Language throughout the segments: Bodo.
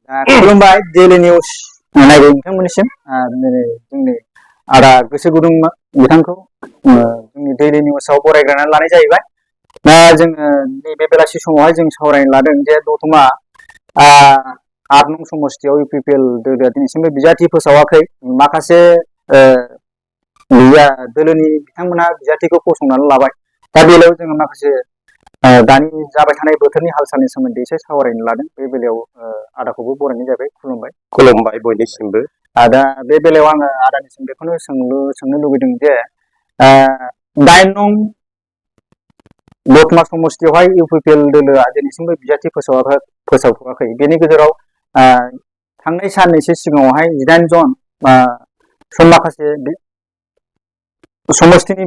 खुलुमबाय डेली निउस नायबाय नोंथांमोननिसिम जोंनि आदा गोसो गुदुं बिथांखौ जोंनि डेली निउसआव बरायग्रोनानै लानाय जाहैबाय। दा जोङो नैबे बेलासि समावहाय जों सावरायनो लादों जे दतमा 8 नं समस्तियाव इउपिपिएल दोलोआ दिनैसिमबो बिजाथि फोसावाखै। माखासे दोलोनि बिथांमोना बिजाथिखौ फसंनानै लाबाय। दा बेलायाव जोङो माखासे दानि जाबाय थानाय बोथोरनि हाल सालनि सोमोन्दै एसे सावरायनो लादों। बे बेलायाव आदाखौबो बरायनाय जाबाय। खुलुमबाय बयनिसिमबो। दा बे बेलायाव आङो आदानिसिम बेखौनो सोंनो लुबैदों जे 8 नं दतमा समस्तियावहाय इउपिपिएल दोलोआ दिनैसिमबो बिजाथि फोसावथ'वाखै। बेनि गेजेराव थांनाय साननैसो सिगाङावहाय 18 जन माखासे समस्तिनि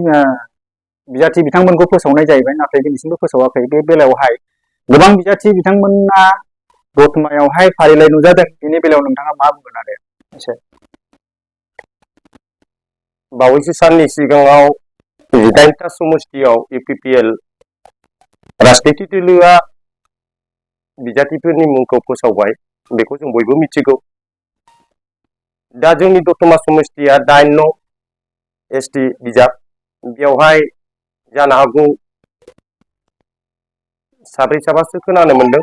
बिजाथि बिथांमोनखौ फोसावनाय जाहैबाय, नाथाय दिनैसिमबो फोसावाखै। बे बेलायावहाय गोबां बिजाथि बिथांमोना दतमायावहाय फारिलाइ नुजादों। बेनि बेलायाव नोंथाङा मा बुंगोन आरो एसे? बावैसो साननि सिगाङाव 18टा समस्तियाव इउपिपिएल राजनिति दोलोआ बिजाथिफोरनि मुंखौ फोसावबाय, बेखौ जों बयबो मिथिगौ। दा जोंनि दतमा समस्तिया 8 नं एसटि बिजाब, बेवहाय जानो हागौ 7-8सो खोनानो मोनदों।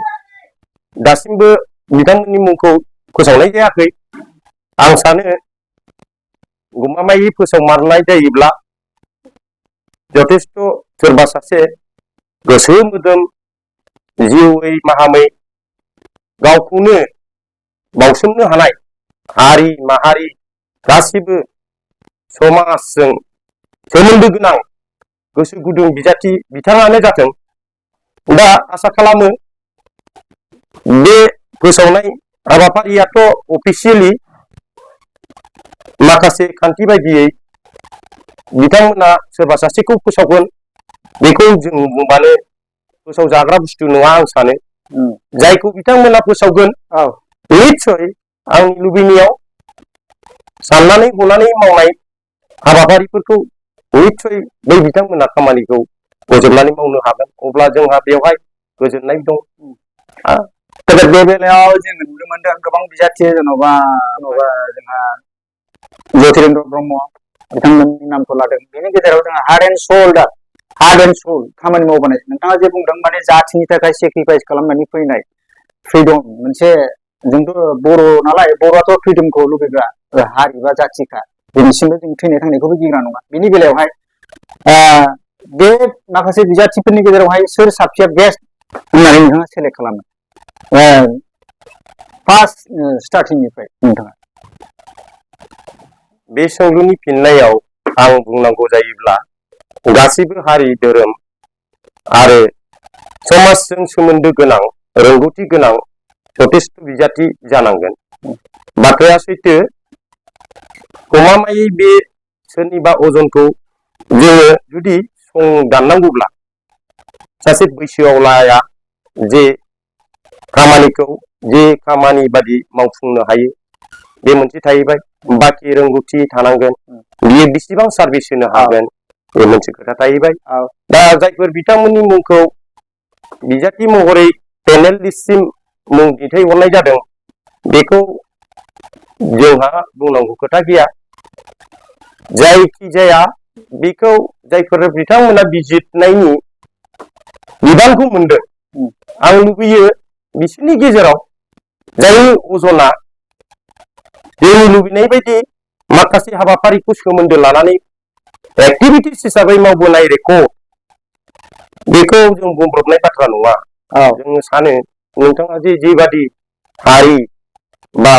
दासिमबो बिथांमोननि मुंखौ फोसावनाय जायाखै। आं सानो गमामायै फोसावमारनाय जायोब्ला जथेस्थ' सोरबा सासे गोसो मोदोम जिउयै माहामै गावखौनो बावसोमनो हानाय हारि माहारि गासिबो समाजजों सोमोन्दो गोनां गोसो गुदुं बिजाथि बिथाङानो जाथों। दा आसा खालामो बे फोसावनाय हाबाफारियाथ' अफिसियेलि माखासे खान्थि बायदियै बिथांमोना सोरबा सासेखौ फोसावगोन, बेखौ जों बुंबानो फोसावजाग्रा बुस्थु नङा आं सानो। जायखौ बिथांमोना फोसावगोन निस्सय आंनि लुबैनायाव साननानै हनानै मावनाय हाबाफारिफोरखौ निस्सय बै बिथांमोना खामानिखौ फोजोबनानै मावनो हागोन। अब्ला जोंहा बेवहाय गोजोननाय दं। बे बेलायाव जोङो नुनो मोनदों गोबां बिजाथि जेन'बा जोंहा ज्योतिरेन्द्र ब्रह्म बिथांमोननि नामखौ लादों। बेनि गेजेराव जोंहा हार्ट एन्ड सोल खामानि मावबोनाय। नोंथाङा जे बुंदों माने जाथिनि थाखाय सेक्रिफाइस खालामनानै फैनाय फ्रिदम मोनसे, जोंथ' बर' नालाय, बर'आथ' फ्रिदमखौ लुबैग्रा हारि बा जाथिखा। दिनैसिमबो जों थैनाय थांनायखौबो गिग्रा नङा। बेनि बेलायावहाय बे माखासे बिजाथिफोरनि गेजेरावहाय सोर साबसेया बेस्ट होननानै नोंथाङा सेलेक्ट खालामो फार्स्ट स्टार्टिंनिफ्राय? नोंथाङा बे सोंलुनि फिननायाव आं बुंनांगौ जायोब्ला गासैबो हारि धोरोम आरो समाजजों सोमोन्दो गोनां रोंगौथि गोनां जथेस्थ' बिजाथि जानांगोन। बाथ्राया सैथो। गमामायै बे सोरनिबा अजनखौ जोङो जुदि दाननांगौब्ला सासे बैसोआवलाया जे खामानिखौ जे खामानि बादि मावफुंनो हायो बे मोनसे थाहैबाय। बाखि रोंगौथि थानांगोन, बियो बेसेबां सार्भिस होनो हागोन बे मोनसे खोथा थाहैबाय। दा जायफोर बिथांमोननि मुंखौ बिजाथि महरै पेनेल लिस्टसिम मुं दैथायहरनाय जादों, बेखौ जोंहा बुंनांगौ खोथा गैया। जायखिजाया बेखौ जायफोर बिथांमोना बिजिरनायनि बिबानखौ मोनदों, आं लुबैयो बिसोरनि गेजेराव जायनि अजना जोंनि लुबैनाय बायदि माखासे हाबाफारिखौ सोमोन्दो लानानै एक्टिभिटिस हिसाबै मावबोनाय रेकर्ड, बेखौ जों बुंब्रबनाय बाथ्रा नङा। जोङो सानो नोंथाङा जे जेबादि हारि बा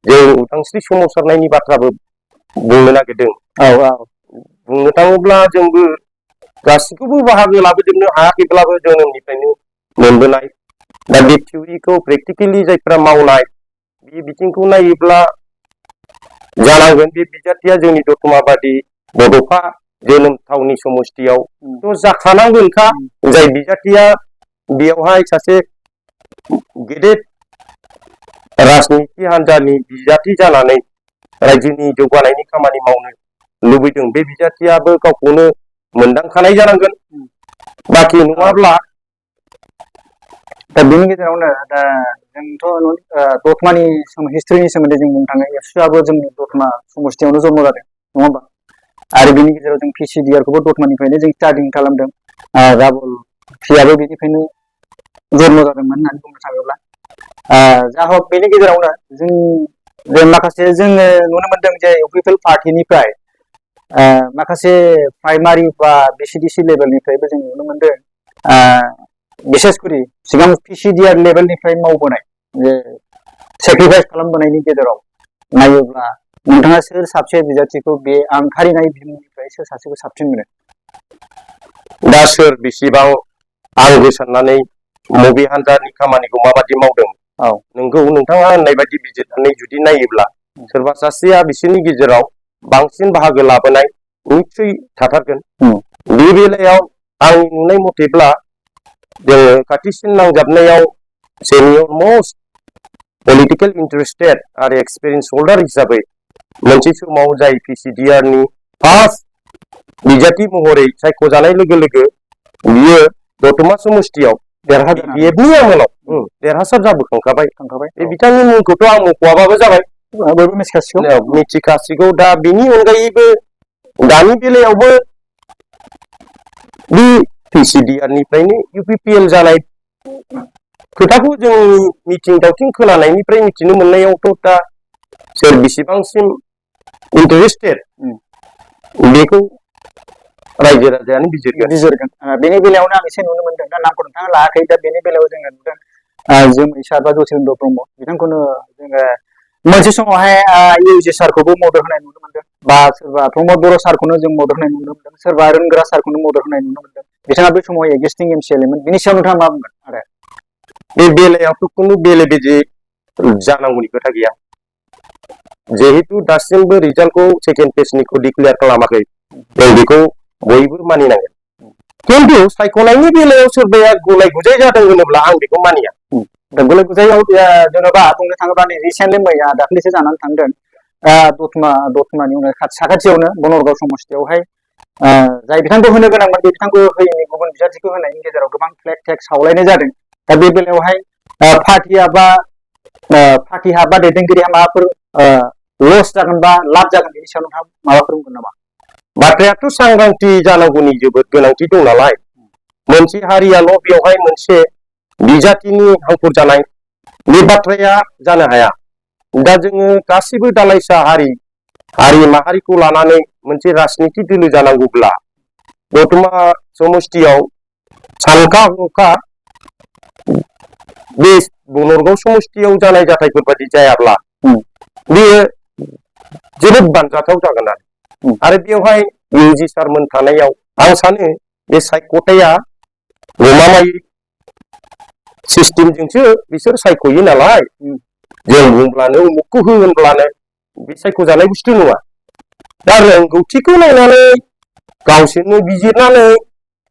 जों उदांस्रि सोमावसारनायनि बाथ्राबो बुंनो नागिरदों, बुंनो थाङोब्ला जोंबो गासिखौबो बाहागो लाबोजोबनो हायाखैब्लाबो जोनोमनिफ्रायनो मोनबोनाय। दा बे थिउरिखौ प्रेक्टिकेलि जायफ्रा मावनाय बे बिथिंखौ नायोब्ला जानांगोन बे बिजाथिया जोंनि दतमा बादि बड'फा जोनोम थावनि समस्तियावथ' जाखानांगोनखा। जाय बिजाथिया बेयावहाय सासे गेदेर राजनिति हान्जानि बिजाथि जानानै रायजोनि जौगानायनि खामानि मावनो लुबैदों, बे बिजाथियाबो गावखौनो मोनदांखानाय जानांगोन। बाखि नङाब्ला दा बेनि गेजेरावनो दा जोंथ' दतमानि हिस्ट्रिनि सोमोन्दै जों बुंनो थाङो एबसुआबो जोंनि दतमा समस्तियावनो जन्म जादों नङा होमबा आरो बेनि गेजेराव जों PCDR खौबो दतमानिफ्रायनो जों स्टार्टिं खालामदों राबल फियाबो बेनिफ्रायनो जन्म जादोंमोन होननानै बुंनो थाङोब्ला जा हक बेनि गेजेरावनो जों माखासे जोङो नुनो मोनदों जे पिपल पार्टिनिफ्राय माखासे प्राइमारि बा BCDC लेभेलनिफ्रायबो जों नुनो मोनदों बिसेस करि सिगां PCDR लेभेलनिफ्राय मावबोनाय जे सेक्रिफाइस खालामबोनायनि गेजेराव नायोब्ला नोंथाङा सोर साबसे बिजाथिखौ बे आं फारिनाय बिमुंनिफ्राय सोर सासेखौ साबसिन मोनो दा सोर बेसेबां आंगो साननानै मबे हान्जानि खामानिखौ माबादि मावदों नोंगौ नोंथाङा होननाय बायदि बिजिरनानै जुदि नायोब्ला सोरबा सासेया बिसोरनि गेजेराव बांसिन बाहागो लाबोनाय निश्चय थाथारगोन बे बेलायाव आंनि नुनाय मथेब्ला जोङो खाथिसिन नांजाबनायाव सेनियर मोस्ट पलिटिकेल इन्टारेस्टेड आरो एक्सपिरियेन्स हल्डार हिसाबै मोनसे समाव जाय PCDR नि फार्स्ट बिजाथि महरै सायख'जानाय लोगो लोगो बियो दतमा समस्तियाव BFनि आमोलाव देरहासार जाबोखांखाबाय बे बिथांनि मुंखौथ' आं मख'आबाबो जाबाय बयबो मिथिखासिगौ दा बेनि अनगायैबो दानि बेलायावबो बे PCDR निफ्रायनो UPPL जानाय खोथाखौ जों मिथिं दावथिं खोनानायनिफ्राय मिथिनो मोननायावथ' दा सोर बेसेबांसिम इन्टारेस्टेड बेखौ रायजो राजायानो बिजिरगोन बेनि बेलायावनो आं एसे नुनो मोनदों दा नामखौ नोंथाङा लायाखै दा बेनि बेलायाव जोङो नुदों जोमै सार बा ज्योतिरेन्द्र ब्रह्म बिथांखौनो जोङो मोनसे समावहाय UG सारखौबो मदद होनाय नुनो मोनदों बा सोरबा प्रमद बर' सारखौनो जों मदद होनाय नुनो मोनदों सोरबा रोंग्रा सारखौनो मदद होनाय नुनो मोनदों बिथाङा बै समाव एगजिस्टिं MCLA मोन बिनि सायाव नोंथाङा मा बुंगोन आरो बे बेलायावथ' खुनु बेले बेजे जानांगौनि खोथा गैया जिहेतु दासिमबो रिजाल्टखौ सेकेन्ड फेजनिखौ डिक्लेयार खालामाखै जों बेखौ बयबो मानिनांगोन खिन्थु सायख'नायनि बेलायाव सोरबाया गुलाय गुजाय जादों होनोब्ला आं बेखौ मानिया गुलाय गुजायाव जेन'बा बुंनो थाङोब्ला नै रिसेन्टलि मैया दाख्लैसो जानानै थांदों दतमानि उनाव साखाथियावनो बनरगाव समस्तियावहाय जाय बिथांखौ होनो गोनांमोन बे बिथांखौ होयैनि गुबुन बिजाथिखौ होनायनि गेजेराव गोबां फ्लेग टेग सावलायनाय जादों दा बे बेलायावहाय पार्टिया बा दैदेनगिरिया माबाफोर लस जागोन बा लाब जागोन बेनि सायाव नोंथाङा माबाफोर बुंगोन नामा बाथ्रायाथ' सांग्रांथि जानांगौनि जोबोद गोनांथि दं नालाय मोनसे हारियाल' बेवहाय मोनसे बिजाथिनि हांखुर जानाय बे बाथ्राया जानो हाया दा जोङो गासिबो दालाइसा हारि माहारिखौ लानानै मोनसे राजनिति दोलो जानांगौब्ला दतमा समस्तियाव सानखा हखा बे बनरगाव समस्तियाव जानाय जाथायफोर बायदि जायाब्ला बेयो जोबोद बानजाथाव जागोन आरो बेवहाय UG सारमोन थानायाव आं सानो बे सायख'थाया गमामायै सिस्टेमजोंसो बिसोर सायख'यो नालाय जों बुंब्लानो उमुखखौ हो होनब्लानो बे सायख'जानाय बुस्थु नङा दा रोंगौथिखौ नायनानै गावसोरनो बिजिरनानै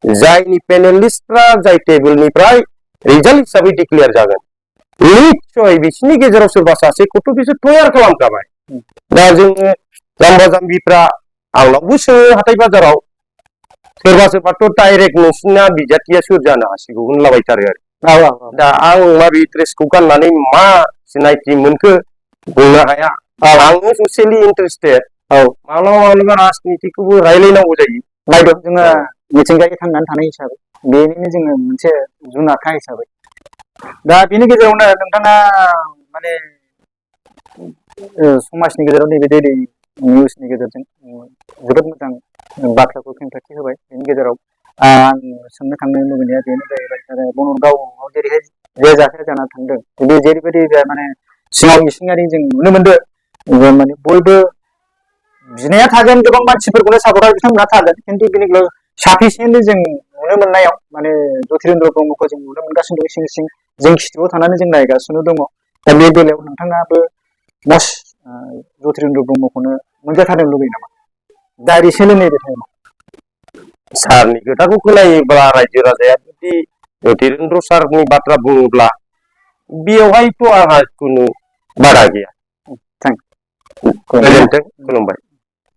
जायनि पेनेलिस्टफ्रा जाय टेबोलनिफ्राय रिजाल्ट हिसाबै डिक्लेयार जागोन निश्चय बिसोरनि गेजेराव सोरबा सासेखौथ' बिसोर तयार खालामखाबाय दा जोङो जाम्बा जाम्बिफ्रा आंनावबो सोङो हाथाय बाजाराव सोरबाथ' डाइरेक्ट नोंसिना बिजाथिया सोर जानो हासिगौ होनलाबायथारो आरो दा आं माबे ड्रेसखौ गाननानै मा सिनायथि मोनखो बुंनो हाया आङो ससियेलि इन्टारेस्टेड माब्लाबा राजनितिखौबो रायलायनांगौ जायो नायदो जोङो मिथिंगायै थांनानै थानाय हिसाबै बेनिनो जोङो मोनसे जुनारखा हिसाबै दा बेनि गेजेरावनो नोंथाङा माने समाजनि गेजेराव नैबे दैलि निउसनि गेजेरजों जोबोद मोजां बाथ्राखौ खेंफोरथि होबाय बेनि गेजेराव आं सोंनो थांनो लुबैनाया बेनो जाहैबाय आरो बनरगावआव जेरैहाय जे जाथाया जाना थांदों बे जेरैबायदि माने सिङाव इसिङारि जों नुनो मोनदों माने बयबो बिनाया थागोन गोबां मानसिफोरखौनो सापर्टार बिथांमोनहा थागोन खिन्थु बेनि गेजेराव साफिसियेन्टलि जों नुनो मोननायाव माने ज्योतिरेन्द्र ब्रह्मखौ जों नुनो मोनगासिनो दं सिं सिं जों खिथुआव थानानै जों नायगासिनो दङ दा बे बेलायाव नोंथाङाबो ज्योतिरेन्द्र ब्रह्मखौनो मोनजाथारनो लुबैयो नामा दा रिसेन्टलि नैबे टाइमाव सारनि खोथाखौ खोनायोब्ला रायजो राजाया जुदि ज्योतिरेन्द्र सारनि बाथ्रा बुङोब्ला बेवहायथ' आंहा खुनु बादा गैया थेंक गोजोनथों खुलुमबाय